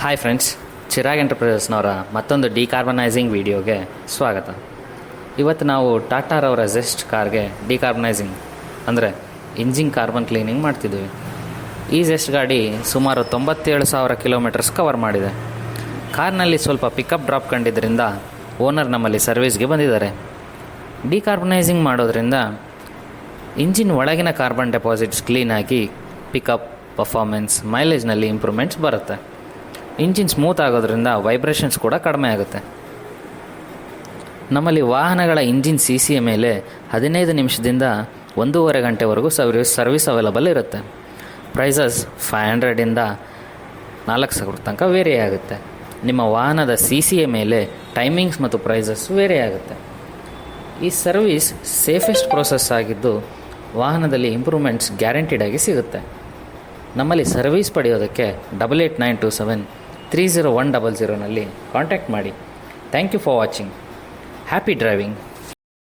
Hi friends, Chirag ಎಂಟರ್ಪ್ರೈಸಸ್ನವರ ಮತ್ತೊಂದು decarbonising ವಿಡಿಯೋಗೆ ಸ್ವಾಗತ. ಇವತ್ತು ನಾವು ಟಾಟಾರವರ ಜೆಸ್ಟ್ ಕಾರ್ಗೆ ಡಿಕಾರ್ಬನೈಸಿಂಗ್ ಅಂದರೆ ಇಂಜಿನ್ ಕಾರ್ಬನ್ ಕ್ಲೀನಿಂಗ್ ಮಾಡ್ತಿದ್ದೀವಿ. ಈ ಜೆಸ್ಟ್ ಗಾಡಿ ಸುಮಾರು 97,000 ಕಿಲೋಮೀಟರ್ಸ್ ಕವರ್ ಮಾಡಿದೆ. ಕಾರ್ನಲ್ಲಿ ಸ್ವಲ್ಪ ಪಿಕಪ್ ಡ್ರಾಪ್ ಕಂಡಿದ್ದರಿಂದ ಓನರ್ ನಮ್ಮಲ್ಲಿ ಸರ್ವಿಸ್ಗೆ ಬಂದಿದ್ದಾರೆ. ಡಿಕಾರ್ಬನೈಸಿಂಗ್ ಮಾಡೋದ್ರಿಂದ ಇಂಜಿನ್ ಒಳಗಿನ ಕಾರ್ಬನ್ ಡೆಪಾಸಿಟ್ಸ್ ಕ್ಲೀನಾಗಿ ಪಿಕಪ್, ಪರ್ಫಾರ್ಮೆನ್ಸ್, ಮೈಲೇಜ್ನಲ್ಲಿ ಇಂಪ್ರೂವ್ಮೆಂಟ್ಸ್ ಬರುತ್ತೆ. ಇಂಜಿನ್ ಸ್ಮೂತ್ ಆಗೋದ್ರಿಂದ ವೈಬ್ರೇಷನ್ಸ್ ಕೂಡ ಕಡಿಮೆ ಆಗುತ್ತೆ. ನಮ್ಮಲ್ಲಿ ವಾಹನಗಳ ಇಂಜಿನ್ CCಯ ಮೇಲೆ 15 ನಿಮಿಷದಿಂದ 1.5 ಗಂಟೆವರೆಗೂ ಸರ್ವಿಸ್ ಅವೈಲಬಲ್ ಇರುತ್ತೆ. ಪ್ರೈಸಸ್ 500ಇಂದ 4,000 ತನಕ ವೇರಿ ಆಗುತ್ತೆ. ನಿಮ್ಮ ವಾಹನದ CCಯ ಮೇಲೆ ಟೈಮಿಂಗ್ಸ್ ಮತ್ತು ಪ್ರೈಸಸ್ ವೇರಿ ಆಗುತ್ತೆ. ಈ ಸರ್ವಿಸ್ ಸೇಫೆಸ್ಟ್ ಪ್ರೋಸೆಸ್ ಆಗಿದ್ದು ವಾಹನದಲ್ಲಿ ಇಂಪ್ರೂವ್ಮೆಂಟ್ಸ್ ಗ್ಯಾರಂಟಿಡ್ ಆಗಿ ಸಿಗುತ್ತೆ. ನಮ್ಮಲ್ಲಿ ಸರ್ವಿಸ್ ಪಡೆಯೋದಕ್ಕೆ 8892730100 ಕಾಂಟ್ಯಾಕ್ಟ್ ಮಾಡಿ. Thank you for watching. Happy driving.